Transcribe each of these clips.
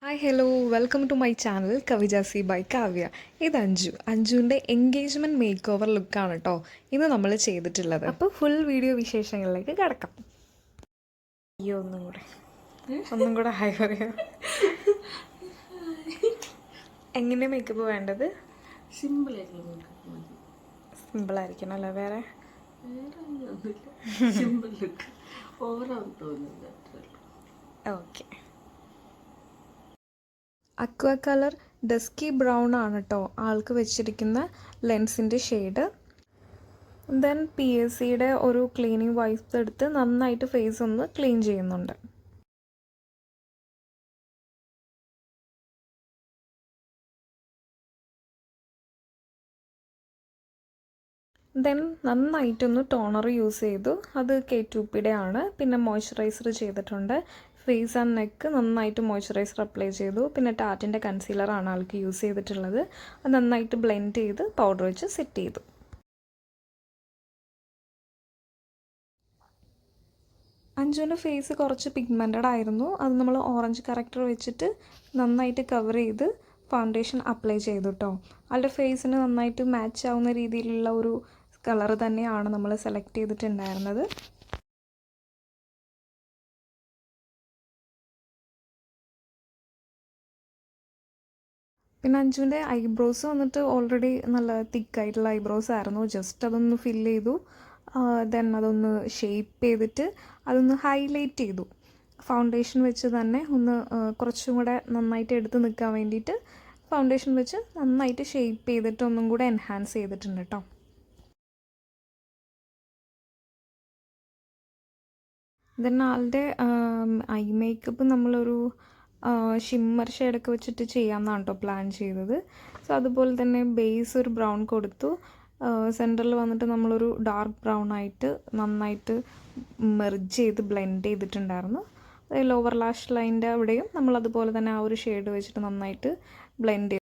Hi hello welcome to my channel കവിജാസി by Kavya. ഇത് അഞ്ജുവിൻ്റെ എൻഗേജ്മെൻറ്റ് മേക്ക് ഓവർ ലുക്കാണ് കേട്ടോ ഇന്ന് നമ്മൾ ചെയ്തിട്ടുള്ളത്. അപ്പോൾ ഫുൾ വീഡിയോ വിശേഷങ്ങളിലേക്ക് കിടക്കാം. അയ്യോ ഒന്നും കൂടെ ഹായ് പറയാം. എങ്ങനെ മേക്കപ്പ് വേണ്ടത്? സിമ്പിളായിരിക്കണം അല്ലേ? വേറെ okay. Aqua colour dusky brown ആണ് കേട്ടോ ആൾക്ക് വെച്ചിരിക്കുന്ന ലെൻസിൻ്റെ ഷെയ്ഡ്. ദെൻ PSCയുടെ ഒരു ക്ലീനിങ് വൈപ്സ് എടുത്ത് നന്നായിട്ട് ഫേസ് ഒന്ന് ക്ലീൻ ചെയ്യുന്നുണ്ട്. ദെൻ നന്നായിട്ടൊന്ന് ടോണർ യൂസ് ചെയ്തു. അത് K2Pയുടെ ആണ്. പിന്നെ മോയ്സ്ചറൈസർ ചെയ്തിട്ടുണ്ട്. ഫേസ് ആൻഡ് നെക്ക് നന്നായിട്ട് മോയ്സ്ചറൈസർ അപ്ലൈ ചെയ്തു. പിന്നെ ടാറ്റിൻ്റെ കൺസീലറാണ് ആൾക്ക് യൂസ് ചെയ്തിട്ടുള്ളത്. അത് നന്നായിട്ട് ബ്ലെൻഡ് ചെയ്ത് പൗഡർ വെച്ച് സെറ്റ് ചെയ്തു. അഞ്ജുവിൻ്റെ ഫേസ് കുറച്ച് പിഗ്മെൻറ്റഡ് ആയിരുന്നു. അത് നമ്മൾ ഓറഞ്ച് കറക്റ്റർ വെച്ചിട്ട് നന്നായിട്ട് കവർ ചെയ്ത് ഫൗണ്ടേഷൻ അപ്ലൈ ചെയ്തു കേട്ടോ. ആളുടെ ഫേസിന് നന്നായിട്ട് മാച്ച് ആവുന്ന രീതിയിലുള്ള ഒരു കളർ തന്നെയാണ് നമ്മൾ സെലക്ട് ചെയ്തിട്ടുണ്ടായിരുന്നത്. പിന്നെ അഞ്ജുവിൻ്റെ ഐബ്രോസ് വന്നിട്ട് ഓൾറെഡി നല്ല തിക്കായിട്ടുള്ള ഐബ്രോസ് ആയിരുന്നു. ജസ്റ്റ് അതൊന്ന് ഫില്ല് ചെയ്തു. ദെൻ അതൊന്ന് ഷേപ്പ് ചെയ്തിട്ട് അതൊന്ന് ഹൈലൈറ്റ് ചെയ്തു. ഫൗണ്ടേഷൻ വെച്ച് തന്നെ ഒന്ന് കുറച്ചും കൂടെ നന്നായിട്ട് എടുത്ത് നിൽക്കാൻ വേണ്ടിയിട്ട് ഫൗണ്ടേഷൻ വെച്ച് നന്നായിട്ട് ഷേപ്പ് ചെയ്തിട്ട് ഒന്നും കൂടെ എൻഹാൻസ് ചെയ്തിട്ടുണ്ട് കേട്ടോ. ദെൻ ആളുടെ ഐ മേക്കപ്പ് നമ്മളൊരു ഷിമ്മർ ഷെയ്ഡൊക്കെ വെച്ചിട്ട് ചെയ്യാമെന്നാണ് കേട്ടോ പ്ലാൻ ചെയ്തത്. സോ അതുപോലെ തന്നെ ബേസ് ഒരു ബ്രൗൺ കൊടുത്തു. സെൻറ്ററിൽ വന്നിട്ട് നമ്മളൊരു ഡാർക്ക് ബ്രൗൺ ആയിട്ട് നന്നായിട്ട് മെർജ് ചെയ്ത് ബ്ലെൻഡ് ചെയ്തിട്ടുണ്ടായിരുന്നു. ലോവർ ലാഷ് ലൈൻ്റെ അവിടെയും നമ്മളതുപോലെ തന്നെ ആ ഒരു ഷെയ്ഡ് വെച്ചിട്ട് നന്നായിട്ട് ബ്ലെൻഡ് ചെയ്തു.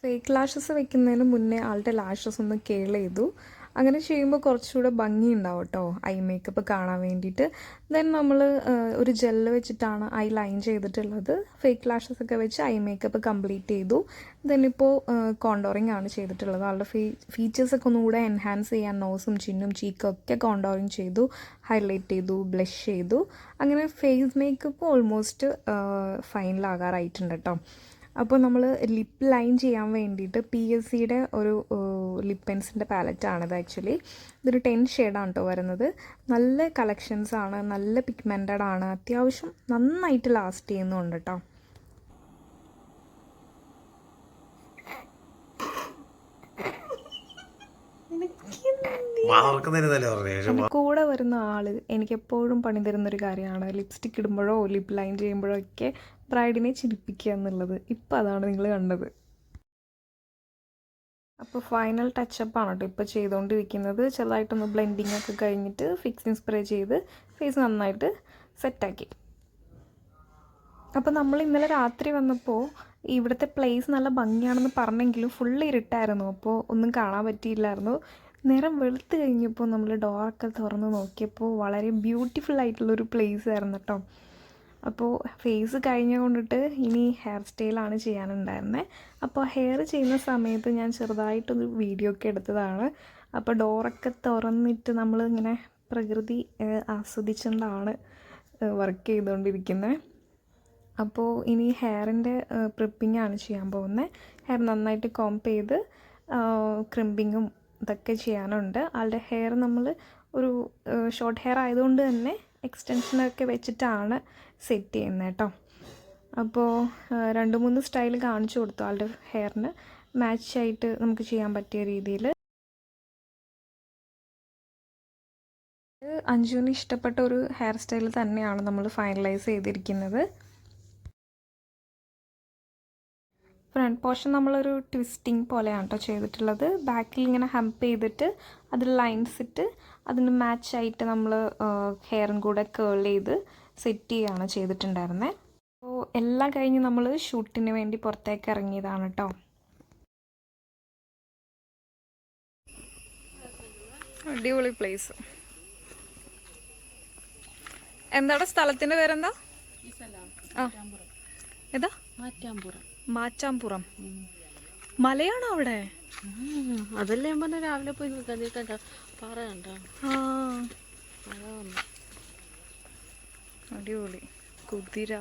ഫേക്ക് ലാഷസ് വെക്കുന്നതിന് മുന്നേ ആളുടെ ലാഷസ് ഒന്ന് കേൾ ചെയ്തു. അങ്ങനെ ചെയ്യുമ്പോൾ കുറച്ചുകൂടെ ഭംഗി ഉണ്ടാവും കേട്ടോ ഐ മേക്കപ്പ് കാണാൻ വേണ്ടിയിട്ട്. ദെൻ നമ്മൾ ഒരു ജെല്ല് വെച്ചിട്ടാണ് ഐ ലൈൻ ചെയ്തിട്ടുള്ളത്. ഫേക്ക് ലാഷസ് ഒക്കെ വെച്ച് ഐ മേക്കപ്പ് കംപ്ലീറ്റ് ചെയ്തു. ദെൻ ഇപ്പോൾ കോണ്ടോറിങ് ആണ് ചെയ്തിട്ടുള്ളത്. ആളുടെ ഫീച്ചേഴ്സൊക്കെ ഒന്നുകൂടെ എൻഹാൻസ് ചെയ്യാൻ നോസും ചിന്നും ചീക്കും ഒക്കെ കോണ്ടോറിങ് ചെയ്തു, ഹൈലൈറ്റ് ചെയ്തു, ബ്ലഷ് ചെയ്തു. അങ്ങനെ ഫേസ് മേക്കപ്പ് ഓൾമോസ്റ്റ് ഫൈനലാകാറായിട്ടുണ്ട് കേട്ടോ. അപ്പോൾ നമ്മൾ ലിപ്പ് ലൈൻ ചെയ്യാൻ വേണ്ടിയിട്ട് PSCയുടെ ഒരു ലിപ്പ് പെൻസിൻ്റെ പാലറ്റാണിത്. ആക്ച്വലി ഇതൊരു 10 ഷെയ്ഡാണ് കേട്ടോ വരുന്നത്. നല്ല കളക്ഷൻസാണ്, നല്ല പിഗ്മെൻറ്റഡ് ആണ്, അത്യാവശ്യം നന്നായിട്ട് ലാസ്റ്റ് ചെയ്യുന്നുണ്ട് കേട്ടോ. കൂടെ വരുന്ന ആള് എനിക്കെപ്പോഴും പണി തരുന്നൊരു കാര്യമാണ് ലിപ്സ്റ്റിക് ഇടുമ്പോഴോ ലിപ്പ് ലൈൻ ചെയ്യുമ്പോഴോ ഒക്കെ ബ്രൈഡിനെ ചിരിപ്പിക്കുക എന്നുള്ളത്. ഇപ്പം അതാണ് നിങ്ങൾ കണ്ടത്. അപ്പോൾ ഫൈനൽ ടച്ചപ്പാണ് കേട്ടോ ഇപ്പോൾ ചെയ്തുകൊണ്ടിരിക്കുന്നത്. ചെറുതായിട്ടൊന്ന് ബ്ലെൻഡിങ് ഒക്കെ കഴിഞ്ഞിട്ട് ഫിക്സിങ് സ്പ്രേ ചെയ്ത് ഫേസ് നന്നായിട്ട് സെറ്റാക്കി. അപ്പോൾ നമ്മൾ ഇന്നലെ രാത്രി വന്നപ്പോൾ ഇവിടുത്തെ പ്ലേസ് നല്ല ഭംഗിയാണെന്ന് പറഞ്ഞെങ്കിലും ഫുള്ള് ഇരുട്ടായിരുന്നു. അപ്പോൾ ഒന്നും കാണാൻ പറ്റിയില്ലായിരുന്നു. നേരം വെളുത്ത് കഴിഞ്ഞപ്പോൾ നമ്മൾ ഡോറൊക്കെ തുറന്ന് നോക്കിയപ്പോൾ വളരെ ബ്യൂട്ടിഫുൾ ആയിട്ടുള്ളൊരു പ്ലേസ് ആയിരുന്നു കേട്ടോ. അപ്പോൾ ഫേസ് കഴിഞ്ഞ കൊണ്ടിട്ട് ഇനി ഹെയർ സ്റ്റൈലാണ് ചെയ്യാനുണ്ടായിരുന്നത്. അപ്പോൾ ഹെയർ ചെയ്യുന്ന സമയത്ത് ഞാൻ ചെറുതായിട്ടൊരു വീഡിയോ ഒക്കെ എടുത്തതാണ്. അപ്പോൾ ഡോറൊക്കെ തുറന്നിട്ട് നമ്മൾ ഇങ്ങനെ പ്രകൃതി ആസ്വദിച്ചുകൊണ്ടാണ് വർക്ക് ചെയ്തുകൊണ്ടിരിക്കുന്നത്. അപ്പോൾ ഇനി ഹെയറിൻ്റെ പ്രിപ്പിംഗ് ആണ് ചെയ്യാൻ പോകുന്നത്. ഹെയർ നന്നായിട്ട് കോംപ് ചെയ്ത് ക്രിമ്പിങ്ങും ഇതൊക്കെ ചെയ്യാനുണ്ട്. ആളുടെ ഹെയർ നമ്മൾ ഒരു ഷോർട്ട് ഹെയർ ആയതുകൊണ്ട് തന്നെ എക്സ്റ്റൻഷനൊക്കെ വെച്ചിട്ടാണ് സെറ്റ് ചെയ്യുന്നത് കേട്ടോ. അപ്പോൾ 2-3 സ്റ്റൈൽ കാണിച്ചു കൊടുത്തു ആളുടെ ഹെയറിന് മാച്ചായിട്ട് നമുക്ക് ചെയ്യാൻ പറ്റിയ രീതിയിൽ. അഞ്ജുവിന് ഇഷ്ടപ്പെട്ട ഒരു ഹെയർ സ്റ്റൈൽ തന്നെയാണ് നമ്മൾ ഫൈനലൈസ് ചെയ്തിരിക്കുന്നത്. ഫ്രണ്ട് പോർഷൻ നമ്മളൊരു ട്വിസ്റ്റിംഗ് പോലെയാണ് കേട്ടോ ചെയ്തിട്ടുള്ളത്. ബാക്കിൽ ഇങ്ങനെ ഹംപ് ചെയ്തിട്ട് അതിൽ ലൈൻസ് ഇട്ട് അതിന് മാച്ചായിട്ട് നമ്മൾ ഹെയറും കൂടെ കേൾ ചെയ്ത് സെറ്റ് ചെയ്യുകയാണ് ചെയ്തിട്ടുണ്ടായിരുന്നത്. അപ്പോൾ എല്ലാം കഴിഞ്ഞ് നമ്മൾ ഷൂട്ടിന് വേണ്ടി പുറത്തേക്ക് ഇറങ്ങിയതാണ് കേട്ടോ. അടിപൊളി പ്ലേസ്. എന്താടാ സ്ഥലത്തിൻ്റെ പേരെന്താ? ആ ഏതാ? മാറ്റാമ്പുറം. മലയാണോ അവിടെ? അതല്ലേ ഞാൻ പറഞ്ഞ രാവിലെ പോയി നിൽക്കാൻ കണ്ട പാറ കണ്ടോ? ആ അടിപൊളി. കുതിര.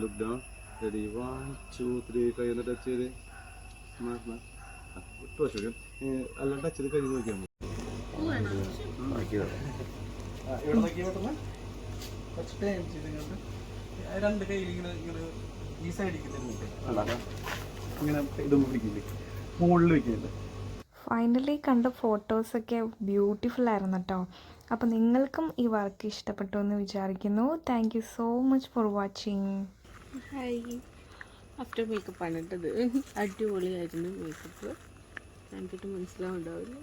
Look down. Ready? 1, 2, 3. കൈ ഒന്ന് ടച്ച് ചെയ്ത് ഇട്ട് വെച്ചു. അല്ല ടച്ച് ചെയ്ത് കൈ നോക്കിയാൽ മതി. ഇവിടെ നോക്കിയാൽ പറ്റുന്ന രണ്ട് കയ്യിൽ ഇങ്ങനെ ഇങ്ങനെ ഈ സൈഡിൽ ഇങ്ങനെ ഇതൊന്നും പിടിക്കില്ലേ, മുകളിൽ വെക്കുന്നില്ല. ഫൈനലി കണ്ട ഫോട്ടോസൊക്കെ ബ്യൂട്ടിഫുൾ ആയിരുന്നു കേട്ടോ. അപ്പോൾ നിങ്ങൾക്കും ഈ വർക്ക് ഇഷ്ടപ്പെട്ടു എന്ന് വിചാരിക്കുന്നു. Thank you so much for watching. Hi, after makeup ആണ് ഇട്ടത്. അടിപൊളിയായിരുന്നു മേക്കപ്പ്. എനിക്കിട്ട് മനസ്സിലാവുണ്ടാവില്ല.